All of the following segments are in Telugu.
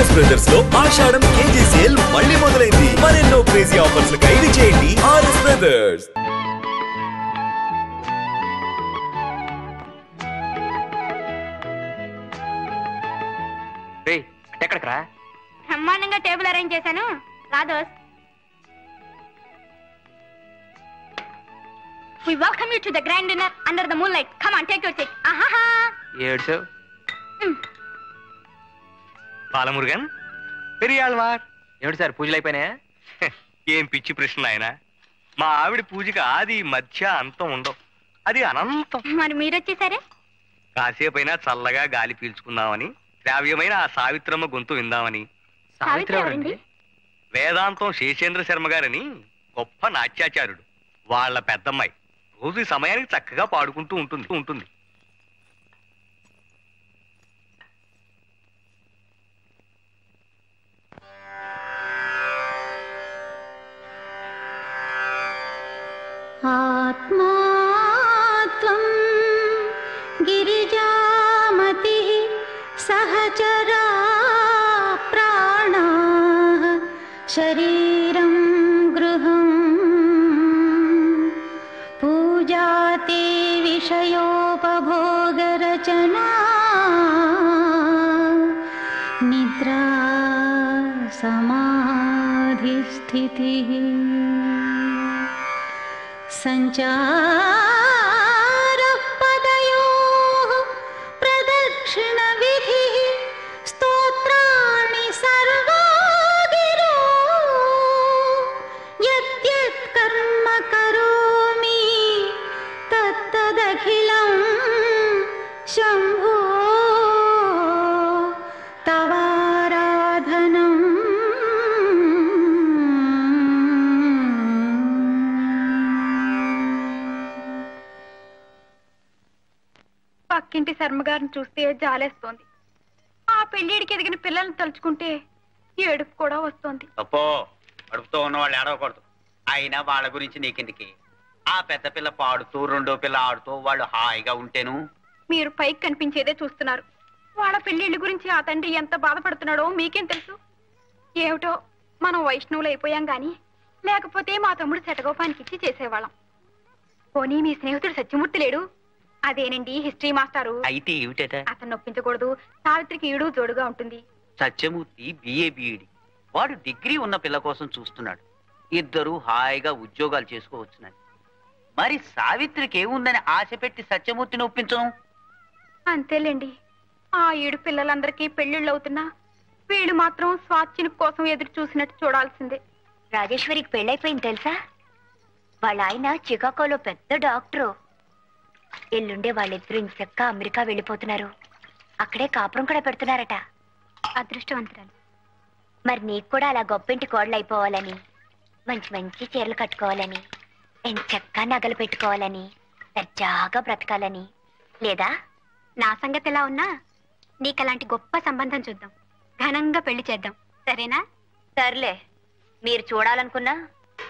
ఆర్ఎస్ బ్రదర్స్ లో ఆషాఢం కేజీ సేల్ మళ్ళీ మొదలైంది. మరెన్నో క్రేజీ ఆఫర్స్ ఖైదీ చేయండి ఆర్ఎస్ బ్రదర్స్. ఎక్కడికరా? బ్రహ్మాండంగా టేబుల్ అరేంజ్ చేశాను. రాదోస్, we welcome you to the grand dinner under the moonlight. Come on, take your seat. Ahaha. ఏడ్చో Balamurugan Periyalvar. ఏమిటి సార్ పూజలు అయిపోయినాయా? ఏం పిచ్చి ప్రశ్న ఆయన. మా ఆవిడ పూజకి ఆది మధ్య అంతం ఉండవు, అది అనంతం. మరి మీరొచ్చేసారే. కాసేపైనా చల్లగా గాలి పీల్చుకుందామని, శ్రావ్యమైన ఆ సావిత్రమ్మ గొంతు విందామని. సావిత్రి ఎవరండి? వేదాంతం శేషేంద్ర శర్మ గారని గొప్ప నాట్యాచార్యుడు. వాళ్ళ పెద్దమ్మాయి రోజు ఈ సమయానికి చక్కగా పాడుకుంటూ ఉంటుంది. ఆత్మాత్వం గిరిజామతి సహచరా ప్రాణా శరీరం గృహం పూజాతే విషయోపభోగరచనా నిద్రా సమాధిస్థితిః సంచారః పదయోః ప్రదక్షిణ విధిః స్తోత్రాణి సర్వా గిరో యద్యత్ కర్మ కరోమి తత్తదఖిలం శంభో తవారాధనం. పక్కింటి శర్మగారిని చూస్తే జాలేస్తోంది. ఆ పెళ్లిడికి ఎదిగిన పిల్లల్ని తలుచుకుంటే ఏడుపు కూడా వస్తోంది. అప్పో అడుపుతో ఉన్న వాళ్ళు ఏడవకూడదు. అయినా వాళ్ళ గురించి నీకెందుకి? ఆ పెద్ద పిల్ల పాడుతూ రెండో పిల్ల ఆడుతూ వాళ్ళు హాయిగా ఉంటేను. మీరు పైకి కనిపించేదే చూస్తున్నారు. వాళ్ళ పెళ్లిళ్ళ గురించి ఆ తండ్రి ఎంత బాధపడుతున్నాడో మీకేం తెలుసు? ఏమిటో మనం వైష్ణవులు అయిపోయాం గాని, లేకపోతే మా తమ్ముడు శటగోపానికి ఇచ్చి చేసేవాళ్ళం. పోనీ మీ స్నేహితుడు సత్యమూర్తి లేడు? అదేనండి హిస్టరీ మాస్టారు. అయితే ఏమిటట? అతను నొప్పించకూడదు. సావిత్రికి ఈడు జోడుగా ఉంటుంది. Satyamurthy BA BEd. వాడు డిగ్రీ ఉన్న పిల్ల కోసం చూస్తున్నాడు. ఇద్దరు హాయిగా ఉద్యోగాలు చేసుకోవచ్చునని. మరి సావిత్రికి ఏముందని ఆశ పెట్టి సత్యమూర్తిని ఒప్పించను? అంతేలేండి. ఆ 7 పిల్లలందరికీ పెళ్లిళ్ళు అవుతున్నా వీళ్ళు మాత్రం స్వాచ్ఛిని కోసం ఎదురు చూసినట్టు చూడాల్సిందే. రాజేశ్వరికి పెళ్ళైపోయింది తెలుసా? వాళ్ళ ఆయన చికాగోలో పెద్ద డాక్టరు. ఎల్లుండే వాళ్ళిద్దరూ ఇంచక్క అమెరికా వెళ్ళిపోతున్నారు. అక్కడే కాపురం కూడా పెడుతున్నారట. అదృష్టవంతురాలు. మరి నీకు కూడా అలా గొప్పింటి కోడలు అయిపోవాలని, మంచి మంచి చీరలు కట్టుకోవాలని, ఎంచక్క నగలు పెట్టుకోవాలని, దర్జాగా బ్రతకాలని లేదా? నా సంగతి ఎలా ఉన్నా నీకలాంటి గొప్ప సంబంధం చూద్దాం. ఘనంగా పెళ్లి చేద్దాం. సరేనా? సర్లే. మీరు చూడాలనుకున్నా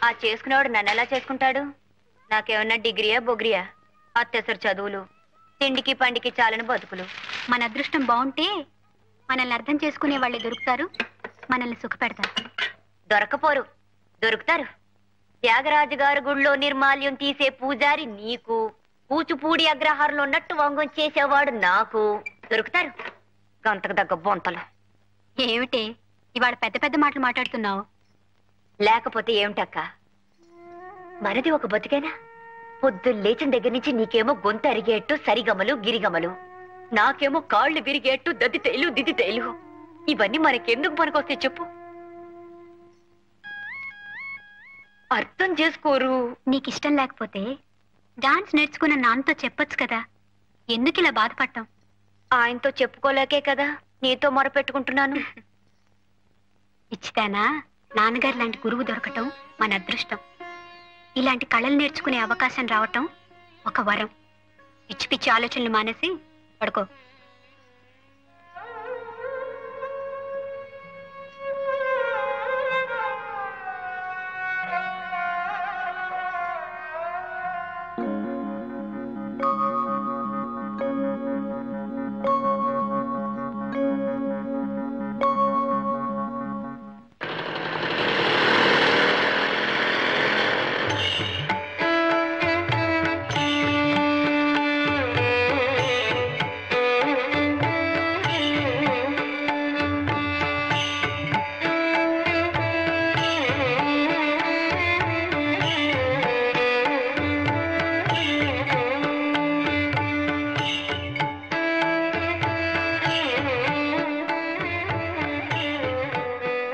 ఆ చేసుకునేవాడు నన్ను ఎలా చేసుకుంటాడు? నాకేమన్నా డిగ్రీయా బొగ్రియా? అత్యవసర చదువులు, తిండికి పండికి చాలని బతుకులు. మన అదృష్టం బాగుంటే మనల్ని అర్థం చేసుకునే వాళ్ళే దొరుకుతారు, మనల్ని సుఖపెడతారు. దొరకపోరు, దొరుకుతారు. త్యాగరాజు గారు గుళ్ళో నిర్మాల్యం తీసే పూజారి నీకు, కూచిపూడి అగ్రహారంలో ఉన్నట్టు వంగం చేసేవాడు నాకు. దొరుకుతారు గంతకు దగ్గ బొంతలు. ఏమిటే ఇవాళ పెద్ద పెద్ద మాటలు మాట్లాడుతున్నావు? లేకపోతే ఏమిటక్క, మనది ఒక బతికేనా? పొద్దు లేచిన దగ్గర నుంచి నీకేమో గొంతు అరిగేట్టు సరిగమలు గిరిగమలు, నాకేమో కాళ్ళు విరిగేట్టు దద్దితేలు దిద్దితేలు. ఇవన్నీ మనకెందుకు పనికొస్తాయి చెప్పు? అర్థం చేసుకోరు. నీకిష్టం లేకపోతే డాన్స్ నేర్చుకున్న నాన్నతో చెప్పొచ్చు కదా. ఎందుకు ఇలా బాధపడతాం? ఆయనతో చెప్పుకోలేకే కదా నీతో మొరపెట్టుకుంటున్నాను. ఇచ్చితేనా నాన్నగారు లాంటి గురువు దొరకటం మన అదృష్టం. ఇలాంటి కళలు నేర్చుకునే అవకాశం రావటం ఒక వరం. పిచ్చి పిచ్చి ఆలోచనలు మానేసి పడుకో.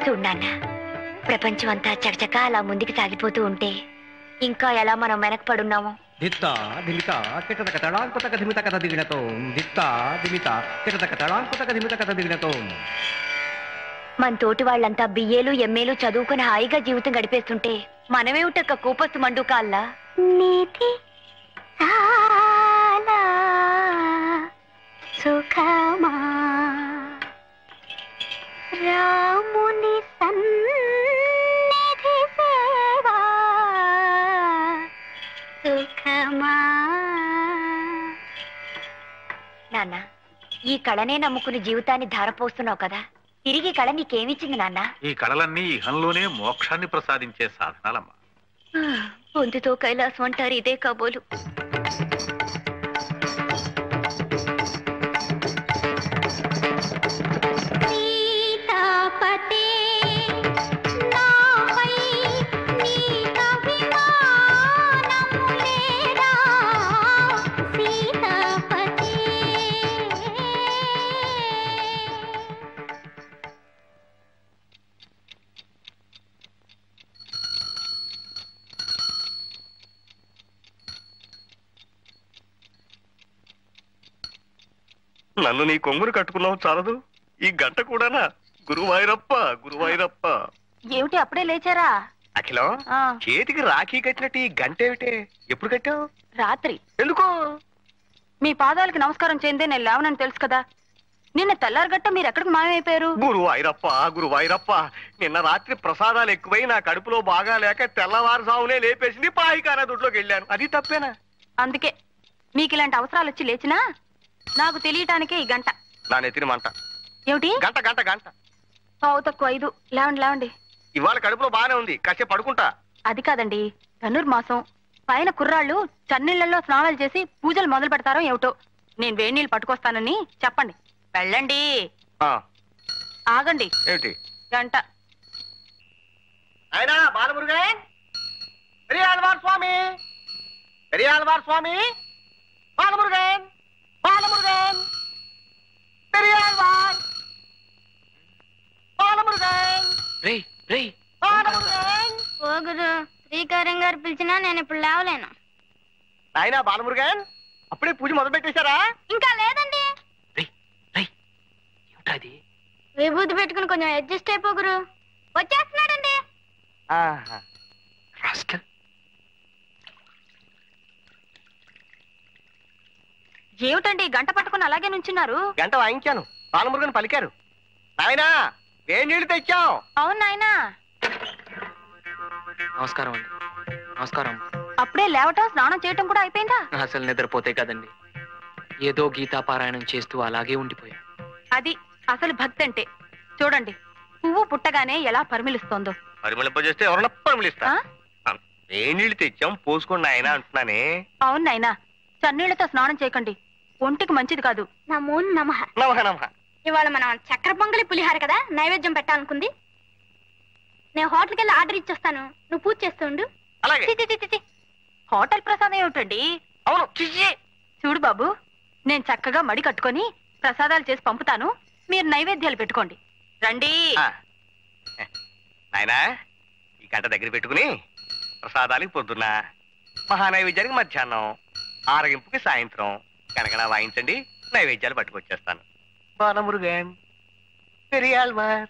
చూడు నాన్న, ప్రపంచం అంతా చకచక అలా ముందుకు సాగిపోతూ ఉంటే ఇంకా ఎలా మనం వెనకపడున్నామో. దిత్త దిమిత కిటతక తడాంకుతక ధిమిత కథ దిగినతో దిత్త దిమిత కిటతక తడాంకుతక ధిమిత కథ దిగినతో. మన తోటి వాళ్ళంతా బిఏలు ఎంఏలు చదువుకుని హాయిగా జీవితం గడిపేస్తుంటే మనమేమిటక్క కోపస్తు మండుకాల్లా. నీతి చాలా సుఖమా రాముని సన్నిధి సేవా సుఖమా. నాన్న, ఈ కళనే నమ్ముకుని జీవితాన్ని ధారపోస్తున్నావు కదా, తిరిగి కళ నీకేమిచ్చింది నాన్న? ఈ కళలన్నీ ఇహంలోనే మోక్షాన్ని ప్రసాదించే సాధనాలమ్మా. పొందుతో కైలాసం అంటారు, ఇదే కాబోలు. నన్ను నీ కొంగురు కట్టుకున్నావు చాలదు, ఈ గంట కూడానా? గురువాయిరప్ప గురువాయిరప్ప. ఏమిటి అప్పుడే లేచారా? అఖిలం, చేతికి రాఖీ కట్టినట్టు ఈ గంట ఏమిటే? ఎప్పుడు కట్టావు? రాత్రి. ఎందుకో? మీ పాదాలకి నమస్కారం చేయందే నేను లేవనని తెలుసు కదా. నిన్న తెల్లారగట్ట మీరు ఎక్కడికి మాయమైపోయారు? గురువాయిరప్ప గురువాయిరప్ప, నిన్న రాత్రి ప్రసాదాలు ఎక్కువై నా కడుపులో బాగా లేక తెల్లవారుజామునే లేపేసింది, పాయికానా దొడ్లోకి వెళ్ళాను. అది తప్పేనా? అందుకే మీకు ఇలాంటి అవసరాలు వచ్చి లేచినా నాకు తెలియటానికే ఈ గంట. నా నెత్తిన మంట. ఏమిటి గంట గంట గంట? పావు తక్కువ 5. లేవండి లేవండి. ఇవాళ కడుపులో బానే ఉంది, కాసేపు పడుకుంటా. అది కాదండి, ధనుర్మాసం పైన కుర్రాళ్ళు చన్నీళ్లలో స్నానాలు చేసి పూజలు మొదలు పెడతారో ఏమిటో. నేను వేడి నీళ్ళు పట్టుకొస్తానని చెప్పండి. వెళ్ళండి. ఆగండి. ఏమిటి గంట? అయినా బాలమురుగన్, పెరియాళ్వార్ స్వామి, పెరియాళ్వార్ స్వామి, బాలమురుగన్, బాలమురుగన్, పెరియాళ్వార్, బాలమురుగన్, బాలమురుగన్. ఓ గురు, శ్రీకారం గారు పిలిచినా నేను ఇప్పుడు లేవలేను. అయినా బాలమురుగన్, అప్పుడే పూజ మొదలు పెట్టేశారా? ఇంకా లేదండి. విభూతి పెట్టుకుని కొంచెం అడ్జస్ట్ అయిపో గురు. వచ్చేస్తున్నాడండి. ఏమిటండి గంట పట్టుకుని అలాగే నుంచున్నారు? గంట వాయించాను, బాలమురుగన్ పలికారు. నాయనా వేడి నీళ్లు తెచ్చాం. అవును నాయనా. నమస్కారం అండి. నమస్కారం. అప్పుడే లేవటం స్నానం చేయటం కూడా అయిపోయిందా? అసలు నిద్రపోతే కదండి, ఏదో గీతా పారాయణం చేస్తూ అలాగే ఉండిపోయా. అది అసలు భక్తి అంటే. చూడండి, పువ్వు పుట్టగానే ఎలా పరిమిలిస్తోందో. పరిమళింపజేస్తే ఎవరన్నా పరిమళిస్తా. వేడి నీళ్లు తెచ్చాం, పోసుకోండి ఆయన అంటున్నానే. అవును నాయనా, చన్నీళ్లతో స్నానం చేయకండి, ఒంటికి మంచిది కాదు. నమో నమః. నమః నమః. ఇవాళ మనం చక్కెర పొంగలి పులిహార కదా నైవేద్యం పెట్టాలనుకుంది. నేను హోటల్కి వెళ్ళి ఆర్డర్ ఇచ్చొస్తాను, నువ్వు పూజ చేస్తుండు. అలాగే. హోటల్ ప్రసాదం ఏమిటండి? అవును. చూడు బాబు, నేను చక్కగా మడి కట్టుకొని ప్రసాదాలు చేసి పంపుతాను, మీరు నైవేద్యాలు పెట్టుకోండి. రండి. నాయనా ఈ గంట దగ్గర పెట్టుకుని ప్రసాదానికి పొద్దున్న, మహానైవేద్యానికి మధ్యాహ్నం, ఆరగింపుకి సాయంత్రం కనకన వాయించండి, నైవేద్యాలు పట్టుకొచ్చేస్తాను. బాలమురుగన్, పెరియాళ్వార్.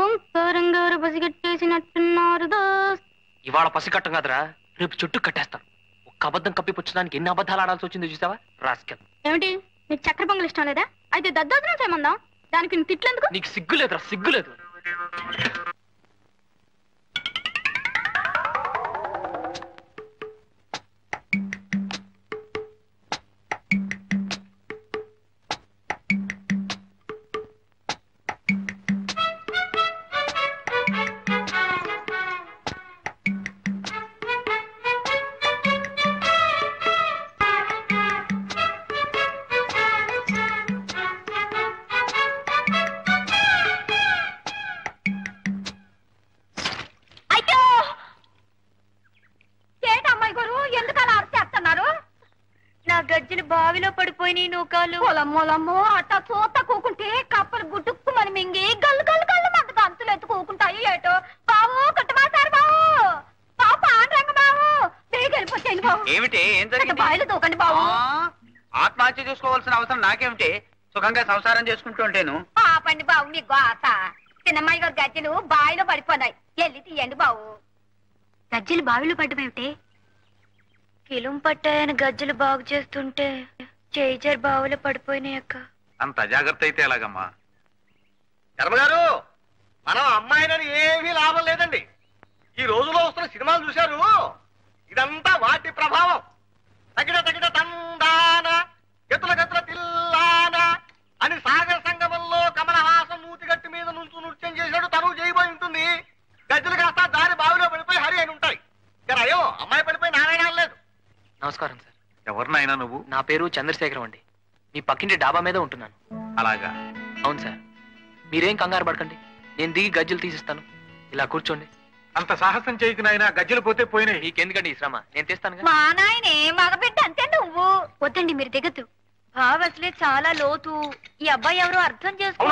ఓంకారం గారు పసిగట్టేసినట్టున్నారు దోస్త్. ఇవాళ పసికట్టం కదరా, రేపు చుట్టూ కట్టేస్తాను. ఒక్క అబద్ధం కప్పిపుచ్చడానికి ఎన్ని అబద్ధాలు ఆడాల్సి వచ్చిందో చూసావా రాస్కెల్. ఏమిటి నీకు చక్కెర పొంగల్ ఇష్టం లేదా? అయితే దద్దోజనం చేయమందాం, దానికి నువ్వు తిట్లేందుకు? నీకు సిగ్గులేదురా, సిగ్గులేదు. గజ్జలు బావిలో పడిపోయినాయి నూకాలు. పొలమ్మోలమ్మో, అట్టా చూత కూకుంటే కప్పలు గుట్టుక్కుమని బావిలో దూకండి బాబు. ఆత్మహత్య చేసుకోవాల్సిన అవసరం నాకేమిటి? సుఖంగా సంసారం చేసుకుంటూ ఉంటాను. పాపండి బాబు మీ గోస. చిన్నమ్మాయి గారు గజ్జలు బావిలో పడిపోయినాయి, వెళ్ళి తీయండి బాబు. గజ్జలు బావిలో పడ్డమేమిటి? కిలుం పట్టాయని గజ్జలు బాగు చేస్తుంటే చేయిజర్ బావిలో పడిపోయినాయి అక్క. అంత అజాగ్రత్త అయితే ఎలాగమ్మా? శర్మగారు, మనం అమ్మాయినని ఏమీ లాభం లేదండి. ఈ రోజులో వస్తున్న సినిమాలు చూశారు, ఇదంతా వాటి ప్రభావం. తగిన తగిన తందాన గతుల గతుల తిల్లాన అని సాగర సంగమంలో కమలహాసం నూతిగట్టి మీద నుంచు నృత్యం చేశాడు, తను చేయబోయి ఉంటుంది. గజ్జలు కాస్త దారి బావిలో పడిపోయి హరి అని ఉంటాయి. అయ్యో, అమ్మాయి పడిపోయి నారాయణ లేదు. నమస్కారం సార్. ఎవరినైనా నువ్వు? నా పేరు చంద్రశేఖరం అండి. మీ పక్కింటి డాబా మీద ఉంటున్నాను. అలాగా? అవును సార్. మీరేం కంగారు పడకండి, నేను దిగి గజ్జలు తీసిస్తాను. ఇలా కూర్చోండి. అంత సాహసం చేయకు నాయనా, గజ్జలు పోతే పోయినాయి. మీకెందుకండి ఈ శ్రమ, నేను తీస్తాను. మా నాయనే మగబిడ్డ అంతే నువ్వు. వద్దండి, మీరు దిగద్దు. బావి అసలే చాలా లోతు. ఈ అబ్బాయి ఎవరో అర్థం చేసుకో.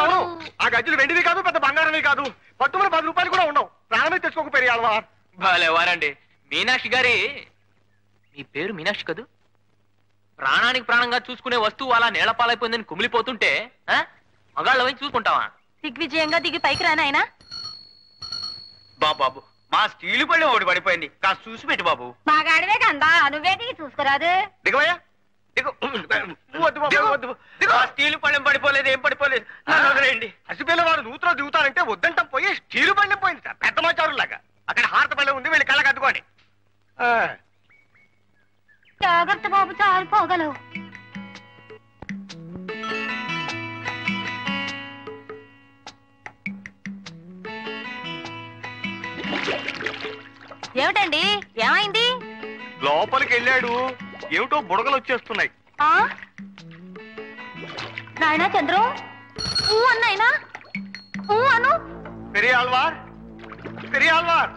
ఆ గజ్జలు వెండివి కాదు, పెద్ద బంగారమే కాదు. పట్టుమని 10 రూపాయలు కూడా ఉండవు. ప్రాణమే తెచ్చుకోకపోయి అల్వా. వారండి మీనాక్షి గారి. మీ పేరు మీనాక్షి కదూ? ప్రాణానికి ప్రాణంగా చూసుకునే వస్తువు అలా నేలపాలైపోయిందని కుమిలిపోతుంటే మగాళ్ళ వైపు చూసుకుంటావా? దిగ్విజయంగా దిగి పైకి రానాయనా. బాబు, మా స్టీలు పళ్ళెం ఒకటి పడిపోయింది, కాస్త చూసి పెట్టు బాబు. మగాడివే కందా, నువ్వే దిగి చూసుకురాదు. దిగవయ్యా, దిగు. వద్దు బాబు, వద్దు. మా స్టీలు పళ్ళెం పడిపోలేదు, ఏం పడిపోలేదు. వదిలేయండి. హసిపిల్ల వారు నూతులో దిగుతారంటే వద్దంటాం పోయి స్టీలు పళ్ళెం పోయింది సార్, పెద్ద మాచారులాగా. అక్కడ హారత పళ్ళెం ఉంది, వెళ్ళి కళ్ళకి అద్దుకోండి. జాగ్రత్త బాబు, చాలిపోగలవు. ఏమిటండి, ఏమైంది? లోపలికి వెళ్ళాడు, ఏమిటో బుడగలు వచ్చేస్తున్నాయి. నాయనా చంద్రు, ఊ అన్నాయినా, ఊ అను. పెరియాల్వార్, పెరియాల్వార్,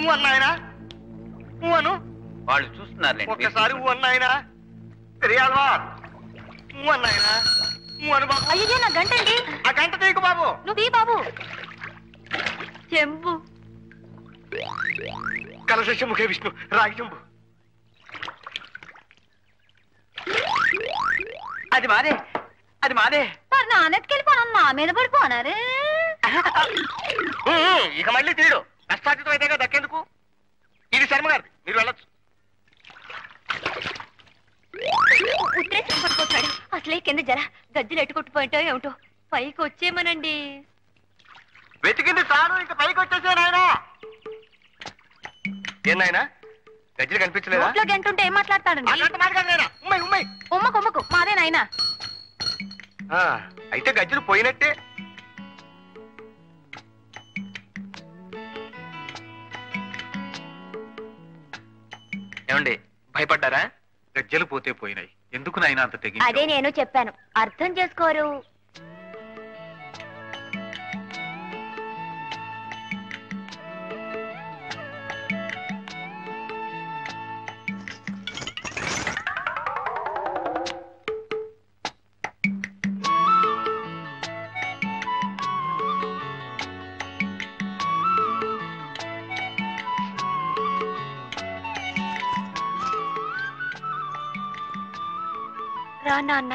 ఊ అన్నాయనా, ఊ అను. వాళ్ళు చూస్తున్నారు. ఒక్కసారి ఊ అన్నాయనా. పెరియాల్వార్, ఊ అన్నాయనా, ఊ అను బాబు. అయ్యో, నా గంటండి. ఆ గంట తీయకు బాబు. నువ్వు బాబు. చెంబు. కలశ ముఖే విష్ణు, రాగి చెంబు. అది మాదే, అది మాదే. మరి నాన్నెత్తుకెళ్ళిపోను, నా మీద పడిపోనారు. ఇక మళ్ళీ తీడు, కష్టార్జితం అయితే దక్కేందుకు. ఇది శర్మ గారిది, మీరు వెళ్ళొచ్చు. ఉత్తరేసి పడిపోతాడు. అసలే కింద జర గజ్జలు ఎట్టుకొట్టుపోయింటో ఏమిటో. పైకి వచ్చేమనండి. వెతికింది తాను, ఇంక పైకి వచ్చేసే నాయనా. ఏం నాయనా, గజ్జలు కనిపించలేదా? ఇంట్లో గంటుంటే ఏం మాట్లాడతాడండి? ఉమ్మకు ఉమ్మకు మాదే నాయనా. అయితే గజ్జలు పోయినట్టే. ఏమండి, భయపడ్డారా? గజ్జలు పోతే పోయినాయి, ఎందుకు నాయనా అంత తెగి? అదే నేను చెప్పాను, అర్థం చేసుకోరు. రా నాన్న.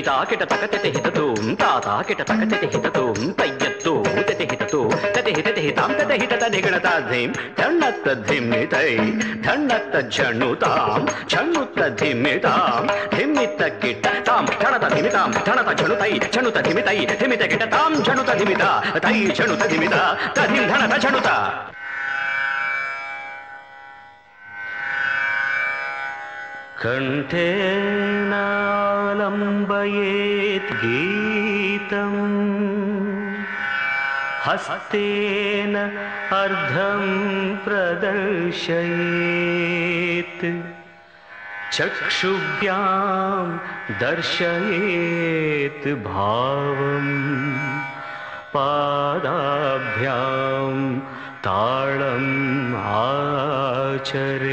తాకిట తకతిత హితతూం తాకిట తకతిత హితతూం తయ్యత్తూ తితి హితతూ తతి హితతి హితాం తతి హితత ధిగణతాధిం ధన్నత్త ధిమ్మితై ధన్నత్త ఝణుతాం ఝణుత్త ధిమ్మితాం ధిమ్మిత్త కిట తాం ఝణత ధిమితాం ధణత ఝణుతై ఝణుత ధిమితై ధిమిత కిట తాం ఝణుత ధిమిత తై ఝణుత ధిమిత తధిం ధణత ఝణుత. కంఠేనాలంబయేత్ గీతం హస్తేన అర్ధం ప్రదర్శయేత్ చక్షుభ్యాం దర్శయేత్ భావం పాదాభ్యాం తాళం ఆచరేత్.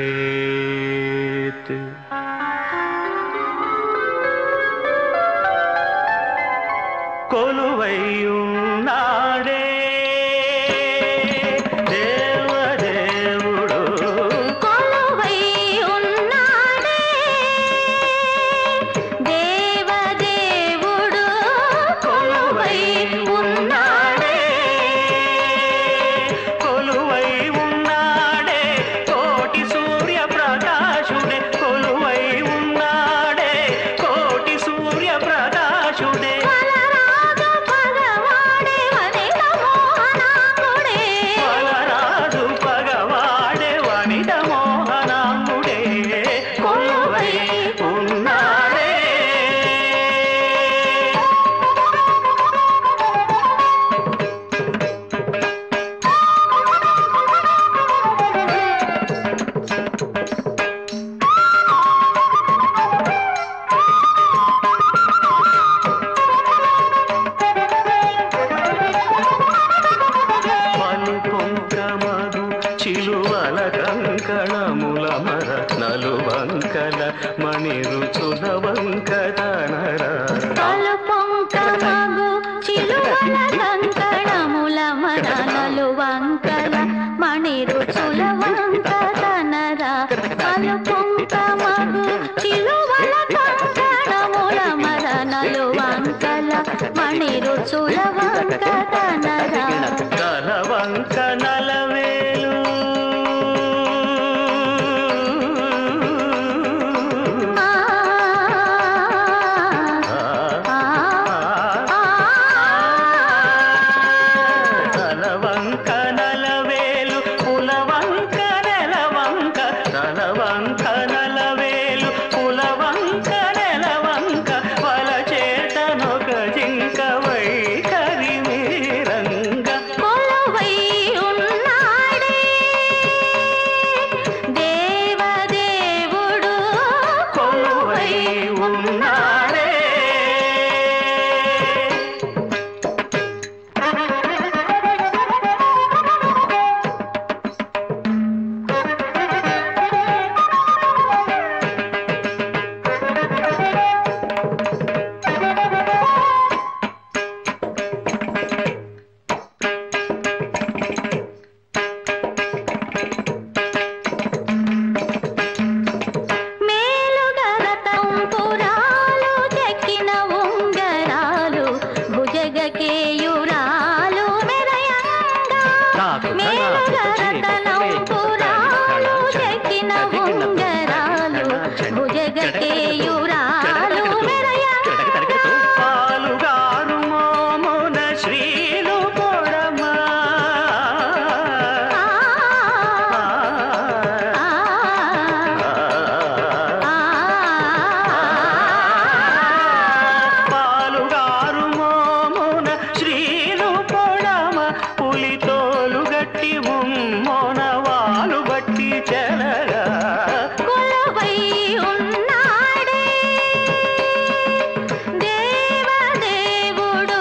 చిలువల కంకణముల మర నలువంకల మణి రుచుల వంకదనరా పొంకమగు చిలువల కంకణముల మర నలువంకల మణి రుచుల వంకదనరా పొంకమగు చిలువల కంకణముల మర నలువంకల మణి రుచుల వంకదనరా వంక నలవేలు తలవంక నలవేలు పులవంక నెలవంక తలవంక నలవేలు పులవంక నెలవంక వల చేతనొక జింక వైఖరి మీరంగ కొలువై ఉన్నాడే దేవదేవుడు కొలువై ఉన్నాడే మేలుగరతంపురాలు చెక్కిన ఉంగరాలు భుజగకేయురాలు మెరయంగా మేలుగరతనంపురాలు చెక్కిన ఉంగరాలు భుజగకేయురాలు మెరయంగా పాలుగారు మోమున శ్రీలు పొడమా పాలుగారు మోమున శ్రీలు పొడమ పులితోలు గట్టి ముమ్మోన వాలు బట్టి చెలగా కొలువై ఉన్నాడే దేవదేవుడు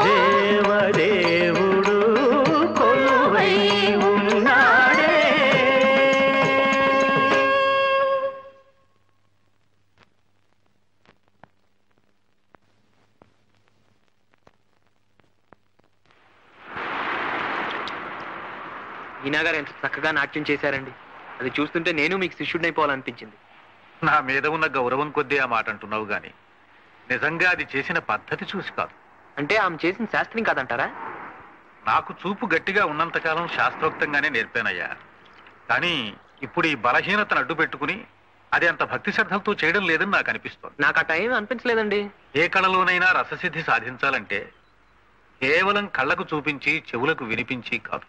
దేవదేవుడు కొలువై ఉన్నాడే ఈనా గారు ఎంత చక్కగా నాట్యం చేశారండి. అది చూస్తుంటే నేను మీకు శిష్యుడినైపోవాలనిపించింది. నా మీద ఉన్న గౌరవం కొద్దీ ఆ మాట అంటున్నావు గాని నిజంగా అది చేసిన పద్ధతి చూసి కాదు. అంటే ఆమె చేసిన శాస్త్రం కాదంటారా? నాకు చూపు గట్టిగా ఉన్నంతకాలం శాస్త్రోక్తంగానే నేర్పానయ్యా. కానీ ఇప్పుడు ఈ బలహీనతను అడ్డు పెట్టుకుని అది అంత భక్తి శ్రద్ధలతో చేయడం లేదని నాకు అనిపిస్తోంది. నాకు ఆ టైం అనిపించలేదండి. ఏ కళలోనైనా రససిద్ధి సాధించాలంటే కేవలం కళ్ళకు చూపించి చెవులకు వినిపించి కాదు,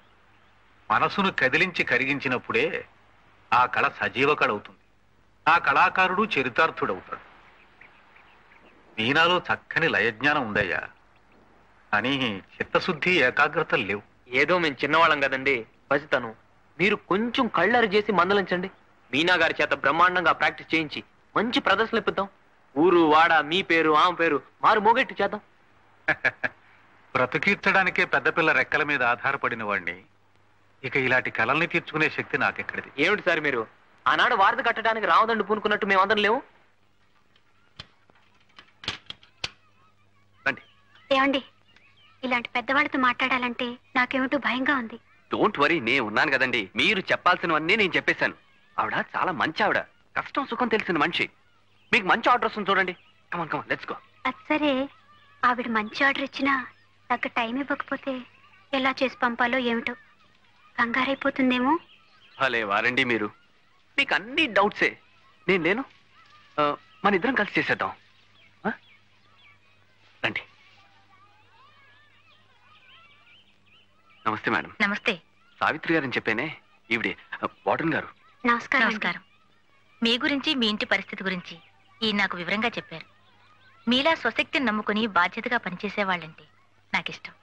మనసును కదిలించి కరిగించినప్పుడే ఆ కళ సజీవ కళ అవుతుంది. ఆ కళాకారుడు చరితార్థుడవుతాడు. మీనాలో చక్కని లయజ్ఞానం ఉందయ్యా, కానీ చిత్తశుద్ధి ఏకాగ్రత లేవు. ఏదో మేము చిన్నవాళ్ళం కదండి, పసితను. మీరు కొంచెం కళ్ళరి చేసి మందలించండి. మీనా గారి చేత బ్రహ్మాండంగా ప్రాక్టీస్ చేయించి మంచి ప్రదర్శనలు ఇప్పిద్దాం. ఊరు వాడ మీ పేరు ఆమె పేరు మారు మోగెట్టు చేద్దాం. బ్రతికీర్చడానికే పెద్దపిల్ల రెక్కల మీద ఆధారపడిన వాడిని ఇక ఇలాంటి కళల్ని తీర్చుకునే శక్తి నాకెక్కడిది? ఏమిటి సార్ మీరు ఆనాడు వారధి కట్టడానికి రావదండు పూనుకున్నట్టు మేమందరం లేవు. ఏమండి, ఇలాంటి పెద్దవాళ్ళతో మాట్లాడాలంటే నాకేమిటో భయంగా ఉంది. డోంట్ వరీ, నేను ఉన్నాను కదండి. మీరు చెప్పాల్సినవన్నీ నేను చెప్పేశాను. ఆవిడ చాలా మంచి ఆవిడ, కష్టం సుఖం తెలిసిన మనిషి. మీకు మంచి ఆర్డర్ వస్తుంది చూడండి. కమాన్ కమాన్ లెట్స్ గో. అది సరే, ఆవిడ మంచి ఆర్డర్ ఇచ్చినా తగ్గ టైం ఇవ్వకపోతే ఎలా చేసి పంపాలో ఏమిటో కంగారైపోతుందేమో. భలే వారండి మీరు, మీకు అన్ని డౌట్సే. నేను లేను, మన ఇద్దరం కలిసి చేసేద్దాం. రండి. నమస్తే మేడం. నమస్తే. సావిత్రి గారని చెప్పేనే, ఈవిడే వార్డెన్ గారు. నమస్కారం. నమస్కారం. మీ గురించి మీ ఇంటి పరిస్థితి గురించి ఈయన నాకు వివరంగా చెప్పారు. మీలా స్వశక్తిని నమ్ముకుని బాధ్యతగా పనిచేసేవాళ్ళంటే నాకిష్టం.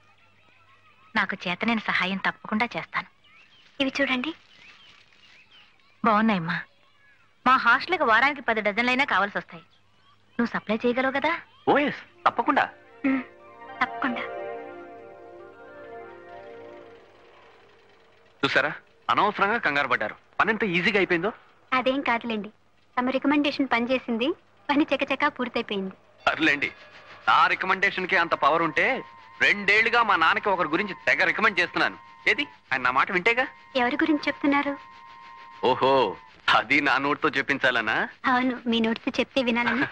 నాకు చేతనైన సహాయం తప్పకుండా చేస్తాను. ఇవి చూడండి. బాగున్నాయమ్మా. మా హాస్టల్కి వారానికి 10 డజన్లైనా కావాల్సి వస్తాయి. నువ్వు సప్లై చేయగలవు కదా? ఓఎస్, తప్పకుండా. తప్పకుండా. చూసారా, అనవసరంగా కంగారు పడ్డారు. పని ఎంత ఈజీగా అయిపోయిందో. అదేం కాదులేండి, తమ రికమెండేషన్ పనిచేసింది, పని చకచకా పూర్తయిపోయింది. సర్లేండి, నా రికమెండేషన్ కి అంత పవర్ ఉంటే 2 ఏళ్లుగా మా నాన్నకి ఒకరి గురించి తెగ రికమెండ్ చేస్తున్నాను. ఏది ఆయన నా మాట వింటేగా. ఎవరి గురించి చెప్తున్నారు? ఓహో, అది నా నోటితో చెప్పించాలనా? అవును, మీ నోటితో చెప్తే వినాలని.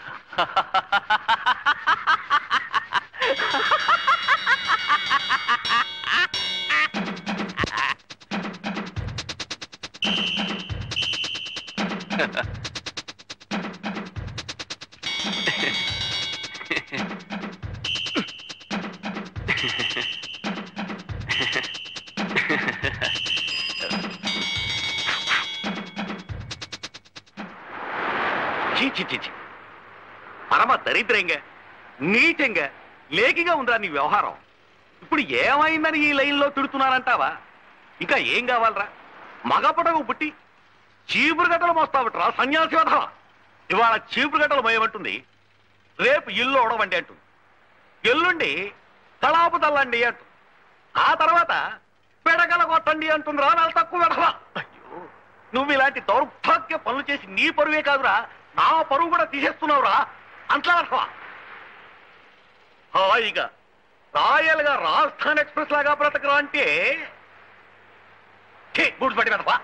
పరమ దరిద్రంగా, నీచంగా, లేకిగా ఉందా నీ వ్యవహారం? ఇప్పుడు ఏమైందని ఈ లైన్లో తిడుతున్నానంటావా? ఇంకా ఏం కావాలరా? మగపడకు పుట్టి చీపురు గట్టలు మోస్తావట్రా సన్యాసి వధ. ఇవాళ చీపురు గట్టలు మోయమంటుంది, రేపు ఇల్లు ఓడవండి అంటుంది, ఎల్లుండి కళాపు తల్లండి అంటుంది, ఆ తర్వాత పెడగల కొట్టండి అంటుందిరా నాలు తక్కువ వెధవా. అయ్యో, నువ్వు ఇలాంటి దౌర్భాగ్య పనులు చేసి నీ పరువే కాదురా, నా పరువు కూడా తీసేస్తున్నావురా అంట్లా వెధవా. హాయిగా రాయల్ గా రాజస్థాన్ ఎక్స్ప్రెస్ లాగా బ్రతకరా అంటే గుడ్స్ పట్టి వెధవా.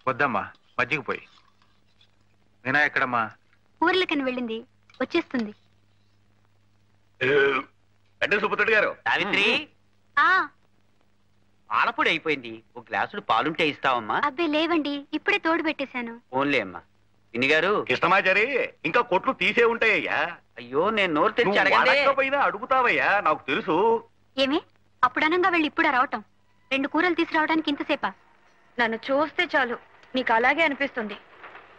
వద్దమ్మా, మజ్జిగ పోయి. నేనా ఎక్కడమ్మా? ఊర్లకని వెళ్ళింది, వచ్చేస్తుంది. అంటే సుబ్బుతుడు గారు. సావిత్రి, పాలపొడి అయిపోయింది, ఒక గ్లాసుడు పాలుంటే ఇస్తావమ్మా? అబ్బే లేవండి, ఇప్పుడే తోడు పెట్టేశాను. ఓన్లే అమ్మా. పిన్ని గారు. కృష్ణమాచారి, ఇంకా కొట్లు తీసే ఉంటాయ్యా. అయ్యో, నేను నోరు తెచ్చి అడగకపోయినా అడుగుతావయ్యా, నాకు తెలుసు. ఏమి అప్పుడు అనంగా వెళ్ళి ఇప్పుడా రావటం? 2 కూరలు తీసుకురావడానికి ఇంతసేపా? నన్ను చూస్తే చాలు నీకు అలాగే అనిపిస్తుంది.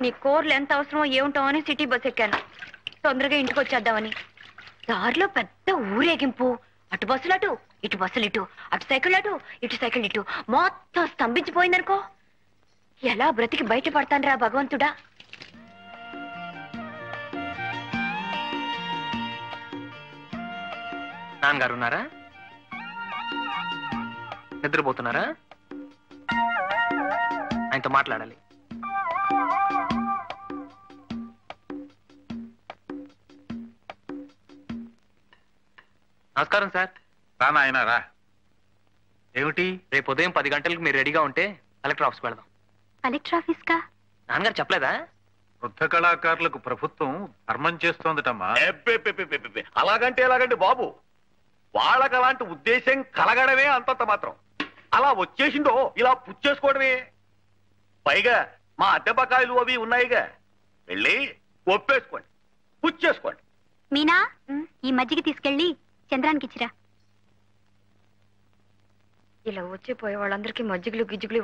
నీ కూరలు ఎంత అవసరమో ఏముంటామో అని సిటీ బస్ ఎక్కాను, తొందరగా ఇంటికి వచ్చేద్దామని. దారిలో పెద్ద ఊరేగింపు, అటు బస్సులు అటు, ఇటు బస్సులు ఇటు, అటు సైకిల్ అటు, ఇటు సైకిల్ ఇటు, మొత్తం స్తంభించిపోయిందనుకో. ఎలా బ్రతికి బయటపడతాను రా భగవంతుడా. నాన్నగారు ఉన్నారా? నిద్రపోతున్నారా? ఆయనతో మాట్లాడాలి. నమస్కారం సార్. రా నాయనా రా. ఏమిటి? రేపు ఉదయం 10 గంటలకు మీరు రెడీగా ఉంటే కలెక్టర్ ఆఫీస్కి వెళదాం. కలెక్టర్ ఆఫీస్ కా? నాన్నగారు చెప్పలేదా? వృద్ధ కళాకారులకు ప్రభుత్వం ధర్మం చేస్తోందటమ్మా. అలాగంటే ఎలాగండి బాబు, వాళ్ళకి అలాంటి ఉద్దేశం కలగడమే అంతంత మాత్రం. అలా వచ్చేసిందో ఇలా పుచ్చేసుకోవడమే. పైగా మా అద్దె బకాయిలు అవి ఉన్నాయిగా, వెళ్ళి ఒప్పేసుకోండి, పుచ్చేసుకోండి. మీనా, ఈ మజ్జిగ తీసుకెళ్ళి చంద్రానికి ఇచ్చిరా. ఇలా వచ్చిపోయే వాళ్ళందరికీ మజ్జిగలు గిజ్జిగులు